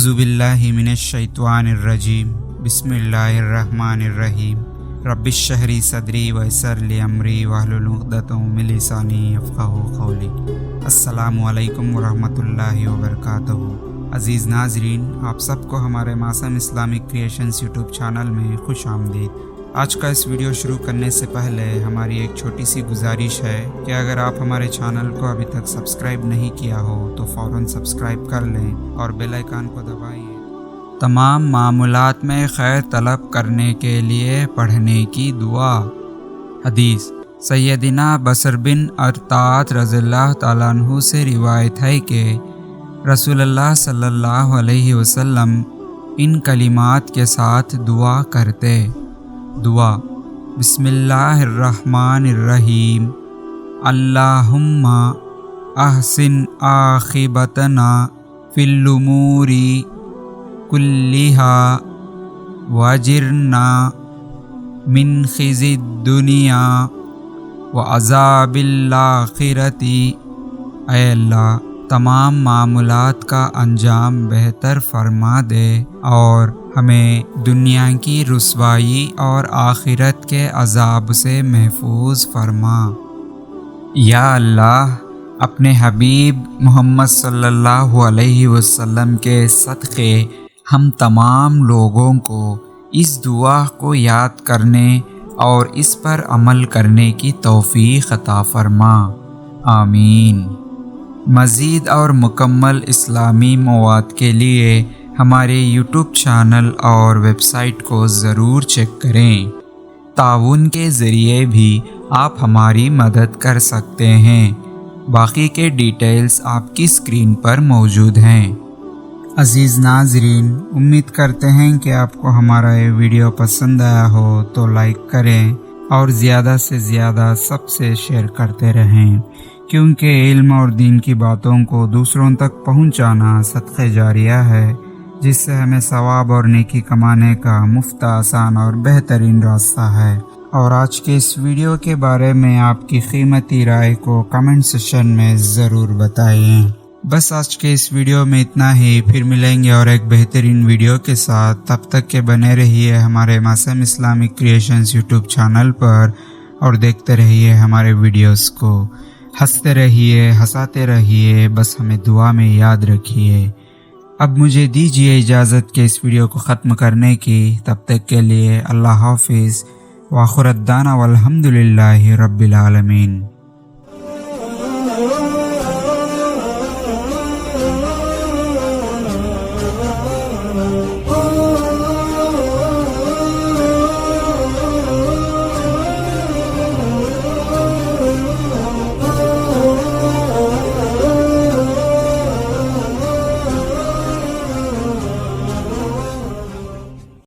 اعوذ باللہ من الشیطان الرجیم بسم اللہ الرحمن الرحیم رب اشرح لی صدری ویسر لی امری واحلل عقدۃ من لسانی یفقہوا قولی۔ السلام علیکم ورحمۃ اللہ وبرکاتہ۔ عزیز ناظرین، آپ سب کو ہمارے معصوم اسلامک کریشنز یوٹیوب چینل میں خوش آمدید۔ آج کا اس ویڈیو شروع کرنے سے پہلے ہماری ایک چھوٹی سی گزارش ہے کہ اگر آپ ہمارے چینل کو ابھی تک سبسکرائب نہیں کیا ہو تو فوراً سبسکرائب کر لیں اور بیل آئیکن کو دبائیے۔ تمام معاملات میں خیر طلب کرنے کے لیے پڑھنے کی دعا۔ حدیث سیدنا بصر بن ارطاط رضی اللہ تعالیٰ عنہ سے روایت ہے کہ رسول اللہ صلی اللہ علیہ وسلم ان کلمات کے ساتھ دعا کرتے۔ دعا: بسم اللہ الرحمن الرحیم، اللہم احسن عاقبتنا فی الامور کلہا واجرنا من خزی الدنیا وعذاب الآخرۃ۔ اے اللہ، تمام معاملات کا انجام بہتر فرما دے اور ہمیں دنیا کی رسوائی اور آخرت کے عذاب سے محفوظ فرما۔ یا اللہ، اپنے حبیب محمد صلی اللہ علیہ وسلم کے صدقے ہم تمام لوگوں کو اس دعا کو یاد کرنے اور اس پر عمل کرنے کی توفیق عطا فرما۔ آمین۔ مزید اور مکمل اسلامی مواد کے لیے ہمارے یوٹیوب چینل اور ویب سائٹ کو ضرور چیک کریں۔ تعاون کے ذریعے بھی آپ ہماری مدد کر سکتے ہیں۔ باقی کے ڈیٹیلز آپ کی اسکرین پر موجود ہیں۔ عزیز ناظرین، امید کرتے ہیں کہ آپ کو ہمارا یہ ویڈیو پسند آیا ہو تو لائک کریں اور زیادہ سے زیادہ سب سے شیئر کرتے رہیں، کیونکہ علم اور دین کی باتوں کو دوسروں تک پہنچانا صدقہ جاریہ ہے، جس سے ہمیں ثواب اور نیکی کمانے کا مفت، آسان اور بہترین راستہ ہے۔ اور آج کے اس ویڈیو کے بارے میں آپ کی قیمتی رائے کو کمنٹ سیکشن میں ضرور بتائیں۔ بس آج کے اس ویڈیو میں اتنا ہی، پھر ملیں گے اور ایک بہترین ویڈیو کے ساتھ۔ تب تک کے بنے رہیے ہمارے معصوم اسلامک کریشنز یوٹیوب چینل پر اور دیکھتے رہیے ہمارے ویڈیوز کو۔ ہنستے رہیے، ہنساتے رہیے، بس ہمیں دعا میں یاد رکھیے۔ اب مجھے دیجیے اجازت کہ اس ویڈیو کو ختم کرنے کی۔ تب تک کے لیے اللہ حافظ، وآخر دعوانا والحمد للہ رب العالمین۔